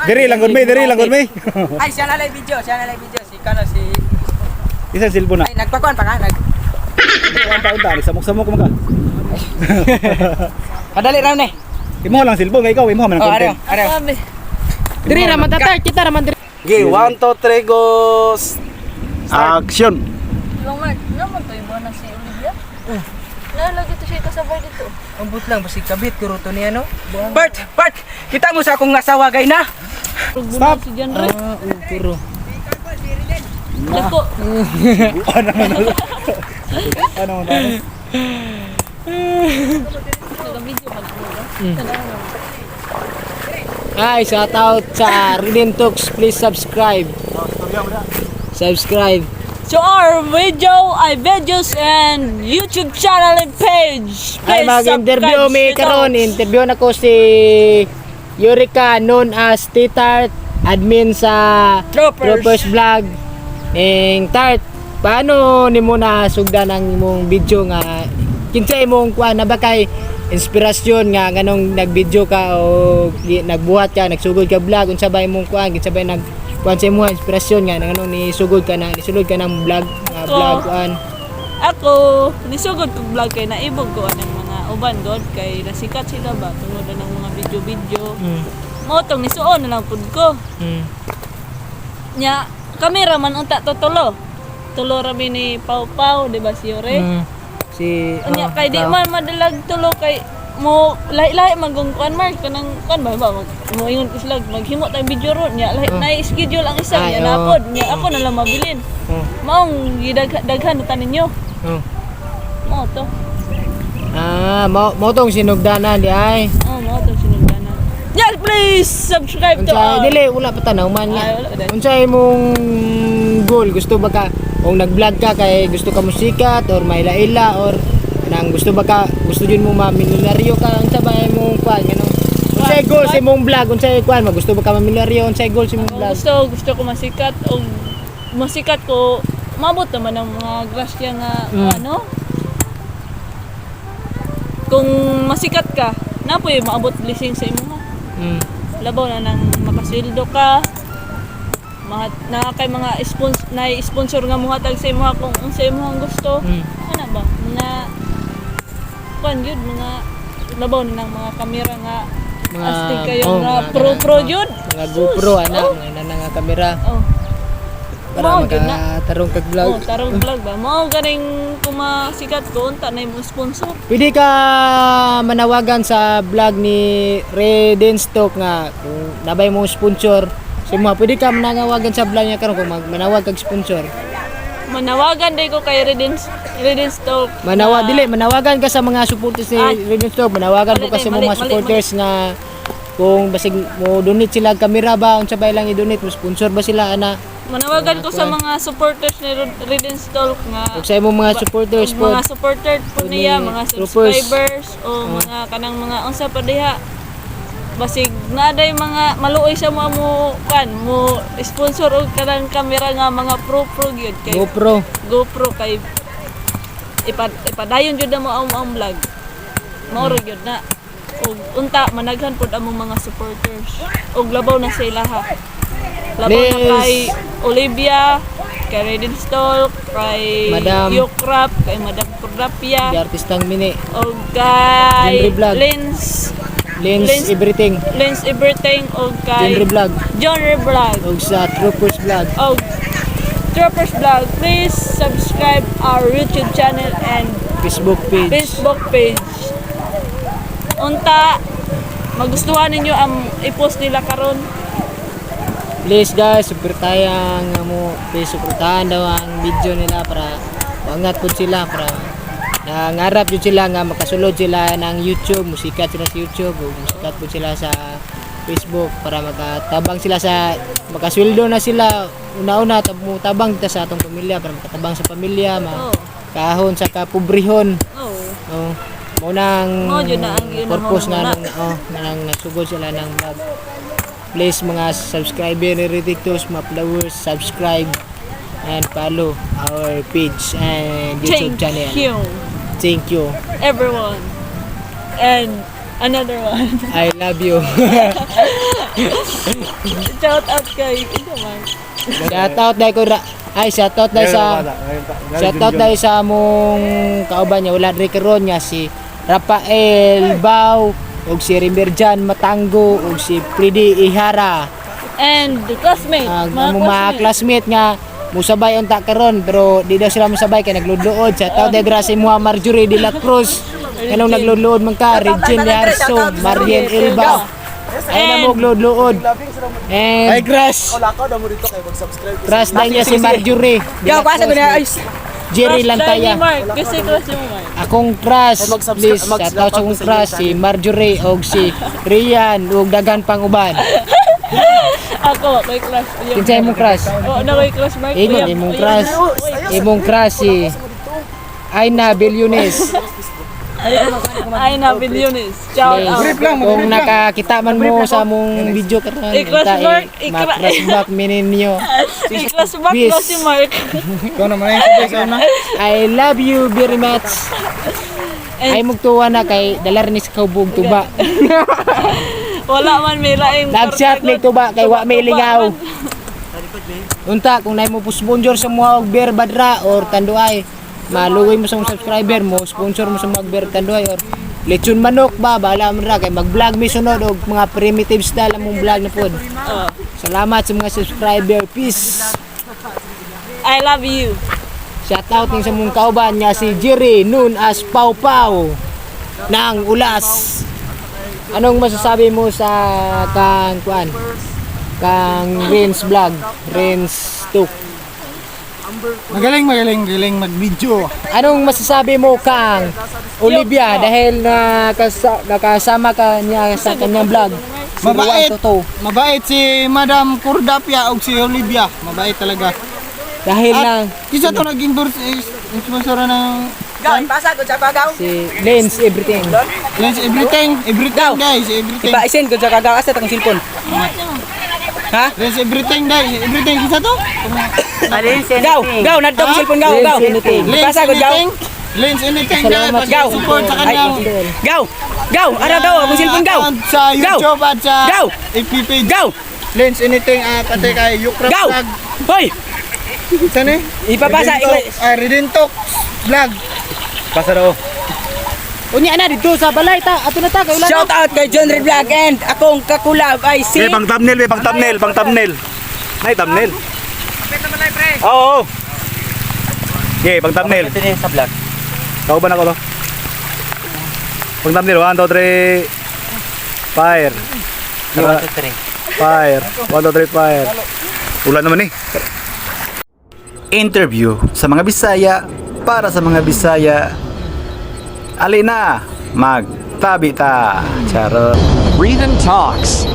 Diri lang gud mi. Ay, siya na live video. Si Kano si... Isang cellphone na. Ay, nagpakuan pa ka. Ang taon tani samok-samok mo ka. Padali raw ni. Imo lang cellphone kay ikaw, imo man ang content. Diri raman tatay, kita raman diri. Okay, 1 2 3 go. Action. Long Mark, naman to yung bonus si Olivia. Nalagi to siya kasabay dito. Ambot lang basi kabit ko to niya no. Bert, kita mo sa akong nasawa gay na. Stop. Si John Ray. Pero Dako. Ano man. Nag-video mag Hi, shout out sa Riden Talks. Please subscribe. So our videos and YouTube channel and page. Ay mag-interview mi karon. Interview na ko si Eureka known as T-Tart, admin sa Troopers Vlog. Ning Tart, paano nimo na sugdan ang imong video nga kinsa imong kuan na ba kay inspirasyon nga nganong nag-video ka o nagbuhat ka, nagsugod ka vlog unsa ba imong kuan, kinsa ba nag kuan sa imong inspirasyon nga nganong nisulod ka ng vlog nga vlog kuan. Ako, nisugod kong vlog kay naibog ko ang mga uban god kay nasikat sila ba tungod ng mga video. Mo tong nisuon na lang pud ko. Nya cameraman unta tulo. Tulo rami ni Pau Pau, di ba si Yore? Si Nya kay di man madalag tulo kay mo lahi-lahi magungkuan mark kanang kan ba mo ingon ko sila maghimo tayong video ron nya lahi na schedule ang isa nya napod nya ako na lang mabilin. Maong gidaghan ta ninyo. Mo to. Mo tong sinugdanan di ay. Mo to sinugdanan. Yeah, please subscribe to our... Dili, wala pa tanaw man niya. Unsay imong goal? Gusto ba ka, kung nag-vlog ka kay gusto ka musikat or may laila or nang gusto ba ka, gusto yun mo mamilyonaryo ka, unsa ba imong kuan ngano? Unsay goal sa imong vlog? Unsay kuan? Gusto ba ka mamilyonaryo? Unsay goal sa imong vlog? Gusto ko masikat o masikat ko mabot naman ang mga grasya nga ano? Kung masikat ka, napoy maabot blessing sa imo. Labaw na nang makasweldo ka na kay mga sponsor nga muhatag sa imo kung unsa imong gusto ana ba mga kuan yun mga labaw na ng mga kamera nga astig kayo nga pro yun mga GoPro ana nga kamera para makatarong kag vlog. Tarong vlog ba mao ganing kumasikat ko unta na imong sponsor. Pwede ka manawagan sa vlog ni Reden Stock nga kung nabay mo sponsor sa mo, pwede ka manawagan sa vlog niya karon kung manawag kag sponsor. Manawagan day ko kay Reden Stock. Manawagan ka sa mga supporters ni Reden Stock. Manawagan ko kasi mga supporters nga kung basig mo donate sila kamera ba unsa ba ilang i-donate mo sponsor ba sila ana. Manawagan ko sa mga supporters ni Reden Stock nga ug sa imong mga supporters po. Mga supporter po niya, mga subscribers o mga kanang mga unsa pa diha. Basig naday mga maluoy sa mo kan mo sponsor og kanang kamera nga mga pro gyud kay GoPro kay ipadayon jud na mo ang vlog. Mao gyud na. Og unta managhan pod among mga supporters. Og labaw na sila ha. Labaw na kay Olivia, kay Reden Stock, kay Madam Yukrap, kay Madam Kurdapia, di artistang mini. og kay Lens everything og kay John Vlog og sa Troopers Vlog. Troopers Vlog, please subscribe our YouTube channel and Facebook page. Unta magustuhan ninyo ang i-post nila karon. Please guys, supportahan daw ang video nila para maangat po sila para nangarap yun sila nga makasulod sila ng YouTube, musikat sila sa YouTube o musikat po sila sa Facebook para makatabang sila sa makasweldo na sila una-una tabang kita sa atong pamilya para makatabang sa pamilya kahon sa kapobrehon. Mo nang purpose nga nang nasugod sila ng vlog. Please mga subscriber ni Ridiculous, mga followers, subscribe and follow our page and YouTube channel. Thank you everyone. And Another one. I love you. Shout out kay ito man. Shoutout dahil ko shoutout dahil sa among kauban niya wala rin karon niya si Rafael Bao ug si Rimerjan Matango ug si Freddy Ihara. And the classmate. Mga classmate nga musabay unta karon pero di daw sila musabay kay nagludluod. Shoutout dahil dira si Marjorie de la Cruz. Kanong nagludluod man ka, Regine Yarso, Mariel Elba. Ay na mo gludluod. And Crush. crush na niya si Marjorie. Yo, pasa ko na ayos. Jerry Lantaya. Mark, kasi crush mo Mark. Akong crush, please, shoutout sa akong crush, si Marjorie og si Rian ug dagan pang uban. Ako, may crush. Kinsay mong crush? Oo, na may crush Mark. Ingon imong crush si Aina Bilyones. Ay na bilyones. Shout out. Kung nakakita man mo sa among video karon, I-crush Mark, ma-crush back mininyo. I-crush back Peace. daw si Mark. Ikaw naman yung sabay sa una. I love you very much. Ay mugtuwa na kay dalar ni sa kaubog tuba. Wala man may laing. Nag-chat ni tuba kay wa may lingaw. Unta kung nay mo po sponsor sa mga og beer badra or tanduay, maluwi mo sa mga subscriber mo, sponsor mo sa mga beer tanduay or lechon manok ba, bala mo ra kay mag-vlog mi sunod og mga primitives na lang mong vlog na pod. Salamat sa mga subscriber. Peace. I love you. Shout out ning sa mong kauban niya si Jerry known as Pau Pau ng Ulas. Anong masasabi mo sa kang kuan? Kang Renz Vlog, Renz Tuk. Magaling mag-video. Anong masasabi mo kang Olivia dahil nakasama ka niya sa kanyang vlog? Si Mabait. Juan Toto. Mabait si Madam Cordapia o si Olivia. Mabait talaga. Dahil lang Kisa to nag-endorse sponsor ng Gaw, pasa ko sa pagaw. si Lens Everything. Lens everything guys, everything. Ipa-isen ko sa kagaw asa tong cellphone. Ha? Lens everything guys, everything kisa to. Gaw, nadto ko cellphone gaw. Lens Anything. Pasa ko gaw. Lens anything guys, Salamat Gaw. support sa kanyang Gaw, ano daw akong cellphone gaw. account sa YouTube at sa Gaw. FB page. Gaw. Lens anything pati kay Yukra Gaw. vlog. Hoy, Saan eh? ipapasa Redentok vlog. Pasa daw. Unya na dito sa balay ta, ato na ta kay ulan. shout out kay John Red Vlog and akong kakulab ay si Pang thumbnail, pang thumbnail. Nay thumbnail. Oo. Okay, pang thumbnail. sa vlog. Tao ba na ko to? Pang thumbnail, 1, 2, 3. Fire. Fire. 1, 2, 3, fire. Ulan naman eh. Interview sa mga Bisaya para sa mga Bisaya. Alina, magtabi ta. Charot. Breathe and Talks.